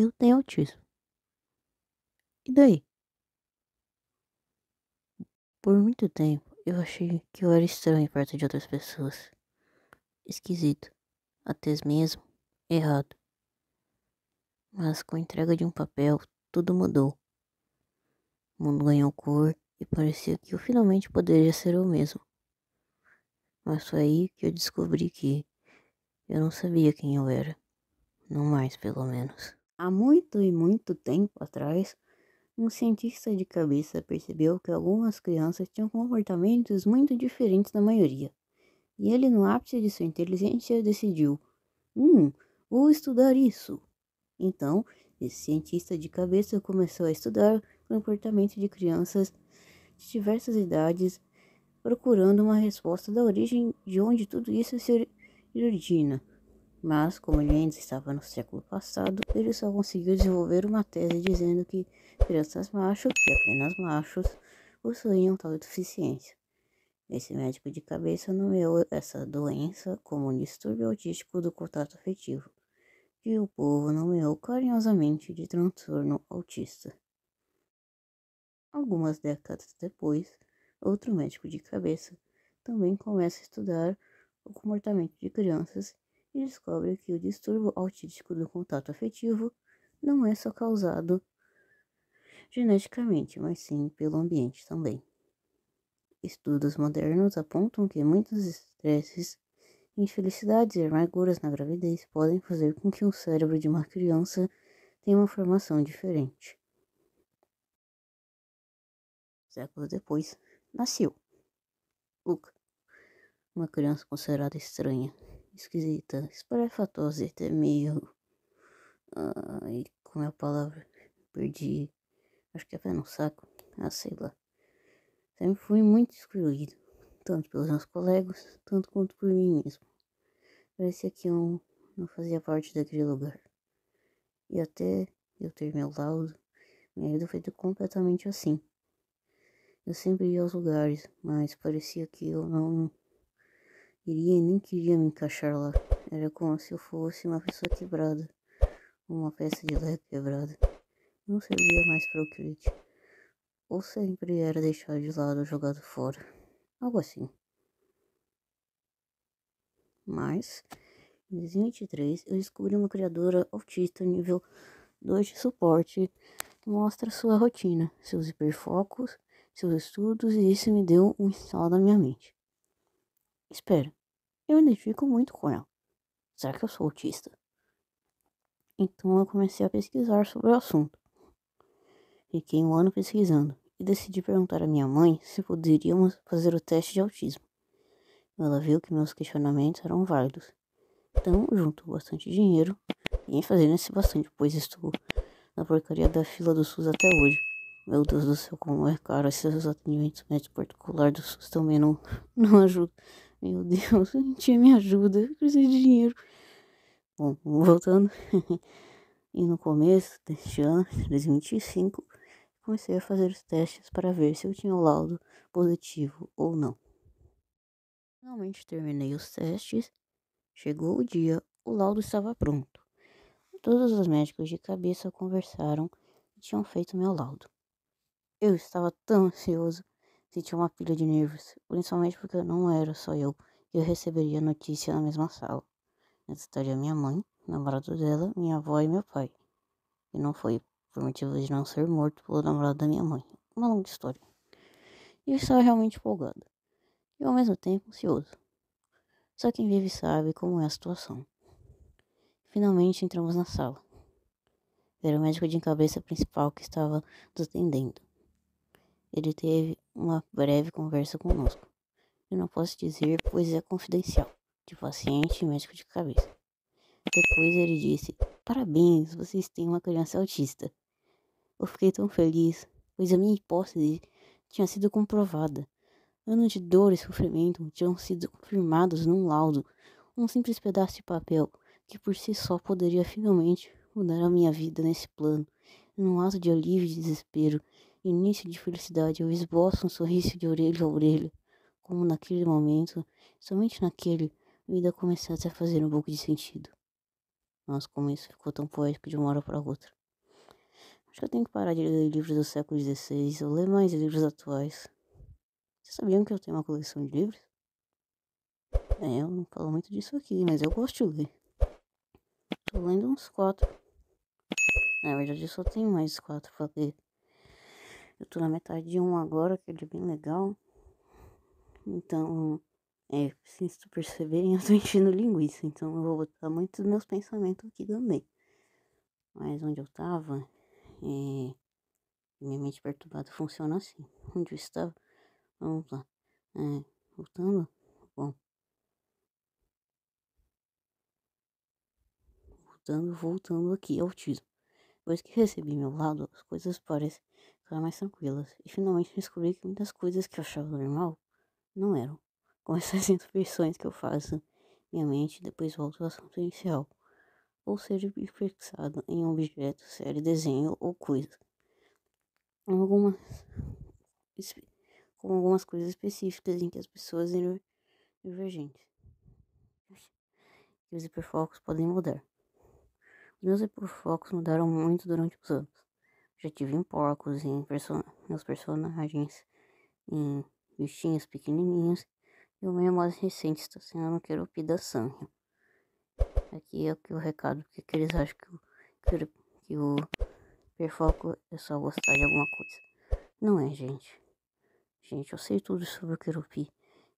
Eu tenho autismo. E daí? Por muito tempo, eu achei que eu era estranho perto de outras pessoas. Esquisito. Até mesmo errado. Mas com a entrega de um papel, tudo mudou. O mundo ganhou cor e parecia que eu finalmente poderia ser eu mesmo. Mas foi aí que eu descobri que eu não sabia quem eu era. Não mais, pelo menos. Há muito e muito tempo atrás, um cientista de cabeça percebeu que algumas crianças tinham comportamentos muito diferentes da maioria. E ele, no ápice de sua inteligência, decidiu: vou estudar isso. Então, esse cientista de cabeça começou a estudar o comportamento de crianças de diversas idades, procurando uma resposta da origem de onde tudo isso se origina. Mas, como ele ainda estava no século passado, ele só conseguiu desenvolver uma tese dizendo que crianças machos, e apenas machos, possuíam tal deficiência. Esse médico de cabeça nomeou essa doença como um distúrbio autístico do contato afetivo, que o povo nomeou carinhosamente de transtorno autista. Algumas décadas depois, outro médico de cabeça também começa a estudar o comportamento de crianças e descobre que o distúrbio autístico do contato afetivo não é só causado geneticamente, mas sim pelo ambiente também. Estudos modernos apontam que muitos estresses, infelicidades e amarguras na gravidez podem fazer com que o cérebro de uma criança tenha uma formação diferente. Séculos depois, nasceu Luca, uma criança considerada estranha, esquisita, espalhafatosa e até meio... como é a palavra? Perdi. Acho que é pé no saco. Sei lá. Sempre fui muito excluído, tanto pelos meus colegas, tanto quanto por mim mesmo. Parecia que eu não fazia parte daquele lugar. E até eu ter meu laudo, minha vida foi completamente assim. Eu sempre ia aos lugares, mas parecia que eu não iria e nem queria me encaixar lá. Era como se eu fosse uma pessoa quebrada, uma peça de lego quebrada. Não servia mais para o crítico. Ou sempre era deixado de lado ou jogado fora. Algo assim. Mas, em 2023, eu descobri uma criadora autista nível 2 de suporte que mostra sua rotina, seus hiperfocos, seus estudos, e isso me deu um estalo na minha mente. Espera, eu me identifico muito com ela. Será que eu sou autista? Então eu comecei a pesquisar sobre o assunto. Fiquei um ano pesquisando e decidi perguntar à minha mãe se poderíamos fazer o teste de autismo. Ela viu que meus questionamentos eram válidos. Então, juntou bastante dinheiro e fazendo esse bastante, pois estou na porcaria da fila do SUS até hoje. Meu Deus do céu, como é caro esses atendimentos médicos particulares do SUS também não ajudam. Meu Deus, tia, me ajuda, eu preciso de dinheiro. Bom, voltando. E no começo deste ano, 2025, comecei a fazer os testes para ver se eu tinha o laudo positivo ou não. Finalmente terminei os testes, chegou o dia, o laudo estava pronto. Todos os médicos de cabeça conversaram e tinham feito meu laudo. Eu estava tão ansioso, sentia uma pilha de nervos, principalmente porque não era só eu que eu receberia a notícia na mesma sala. Nessa estaria minha mãe, o namorado dela, minha avó e meu pai. E não foi por motivo de não ser morto pelo namorado da minha mãe. Uma longa história. E eu estava realmente empolgado. E ao mesmo tempo ansioso. Só quem vive sabe como é a situação. Finalmente entramos na sala. Era o médico de cabeça principal que estava nos atendendo. Ele teve uma breve conversa conosco. Eu não posso dizer, pois é confidencial, de paciente e médico de cabeça. Depois ele disse: parabéns, vocês têm uma criança autista. Eu fiquei tão feliz, pois a minha hipótese tinha sido comprovada. Anos de dor e sofrimento tinham sido confirmados num laudo, um simples pedaço de papel que por si só poderia finalmente mudar a minha vida nesse plano. Num ato de alívio e desespero, início de felicidade, eu esboço um sorriso de orelha a orelha, como naquele momento, somente naquele, a vida começasse a fazer um pouco de sentido. Nossa, como isso ficou tão poético de uma hora para outra. Acho que eu tenho que parar de ler livros do século XVI, eu ler mais livros atuais. Vocês sabiam que eu tenho uma coleção de livros? Eu não falo muito disso aqui, mas eu gosto de ler. Tô lendo uns 4. Na verdade, eu só tenho mais 4 pra ler. Eu tô na metade de um agora, que ele é bem legal. Então, se tu perceberem, eu tô enchendo linguiça. Então, eu vou botar muitos meus pensamentos aqui também. Mas onde eu tava, minha mente perturbada funciona assim. Onde eu estava? Vamos lá. Voltando? Bom. Voltando aqui, autismo. Depois que recebi meu laudo, as coisas parecem ficar mais tranquilas. E finalmente descobri que muitas coisas que eu achava normal não eram. Com essas introspecções que eu faço, minha mente depois volta ao assunto inicial. Ou seja, fixado em um objeto, série, desenho ou coisa. Algumas, com algumas coisas específicas em que as pessoas eram divergentes. E os hiperfocos podem mudar. Os meus hiperfocos mudaram muito durante os anos. Já tive em porcos, meus personagens, em bichinhos pequenininhos. E o meu mais recente está sendo no Keroppi da Sanrio. Aqui é o recado, porque eles acham que o hiperfoco é só gostar de alguma coisa. Não é, gente. Gente, eu sei tudo sobre o Keroppi.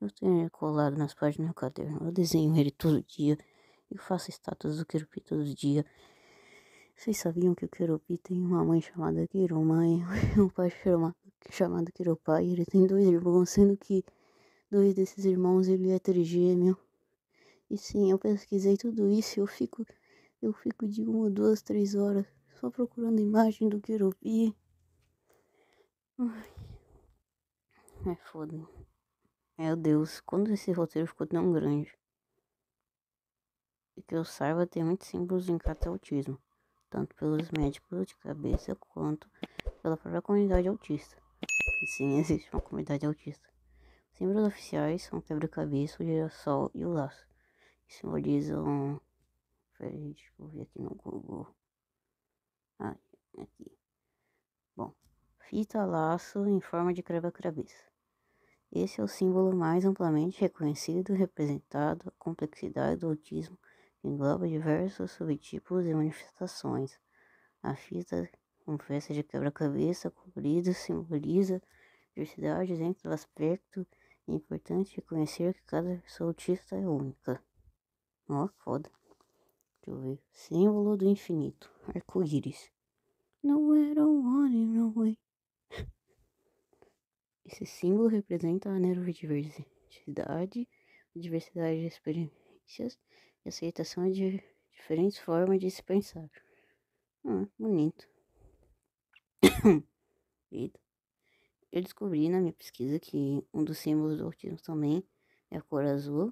Eu tenho ele colado nas páginas do caderno. Eu desenho ele todo dia. Eu faço estátuas do Keroppi todo dia. Vocês sabiam que o Keroppi tem uma mãe chamada Kiroma e um pai chamado Keropai? Ele tem 2 irmãos, sendo que 2 desses irmãos ele é trigêmeo. E sim, eu pesquisei tudo isso e eu fico de 1, 2, 3 horas só procurando imagem do Keroppi. É foda. Meu Deus, quando esse roteiro ficou tão grande? E que eu saiba, tem muitos símbolos em cada autismo, tanto pelos médicos de cabeça quanto pela própria comunidade autista. E sim, existe uma comunidade autista. Os símbolos oficiais são o quebra-cabeça, o girassol e o laço, que simbolizam. Peraí, deixa eu ver aqui no Google. Aqui. Bom, fita laço em forma de quebra-cabeça. Esse é o símbolo mais amplamente reconhecido e representado a complexidade do autismo, que engloba diversos subtipos e manifestações. A fita com peça de quebra-cabeça colorida simboliza diversidade dentro do aspecto. É importante reconhecer que cada pessoa autista é única. Ó, foda. Deixa eu ver. Símbolo do infinito. Arco-íris. No era one away. Esse símbolo representa a neurodiversidade, a diversidade de experiências e aceitação de diferentes formas de se pensar. Bonito. Eu descobri na minha pesquisa que um dos símbolos do autismo também é a cor azul.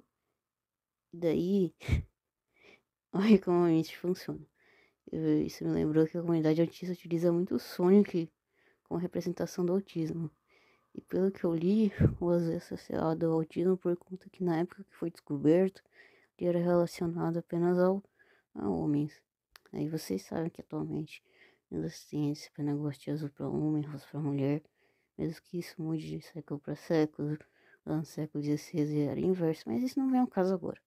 E daí, olha como a mente funciona. Isso me lembrou que a comunidade autista utiliza muito o Sonic como representação do autismo. E pelo que eu li, o azul é associado ao autismo por conta que na época que foi descoberto, ele era relacionado apenas a homens. Aí vocês sabem que atualmente ainda tem esse negócio de azul para homem, rosa para mulher. Mesmo que isso mude de século para século, lá no século XVI era inverso, mas isso não vem ao caso agora.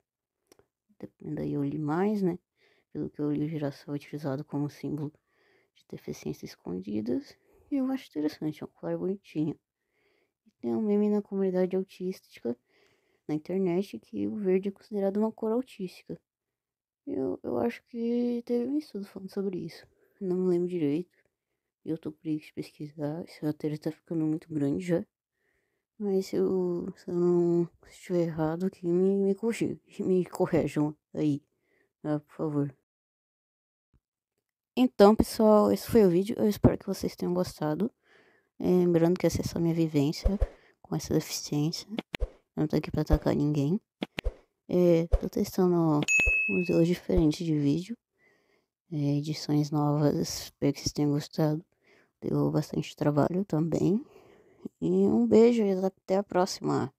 Daí eu li mais, né? Pelo que eu li, o girassol é utilizado como símbolo de deficiências escondidas. E eu acho interessante, é um colar bonitinho. E tem um meme na comunidade autística na internet que o verde é considerado uma cor autística. Eu acho que teve um estudo falando sobre isso. Não me lembro direito. Eu tô por isso pesquisar. Esse roteiro tá ficando muito grande já. Mas se eu não estiver errado, que me corrijam aí, tá? Por favor. Então, pessoal, esse foi o vídeo. Eu espero que vocês tenham gostado. Lembrando que essa é só minha vivência com essa deficiência. Eu não tô aqui pra atacar ninguém. Tô testando modelos diferentes de vídeo. Edições novas. Espero que vocês tenham gostado. Deu bastante trabalho também. E um beijo e até a próxima.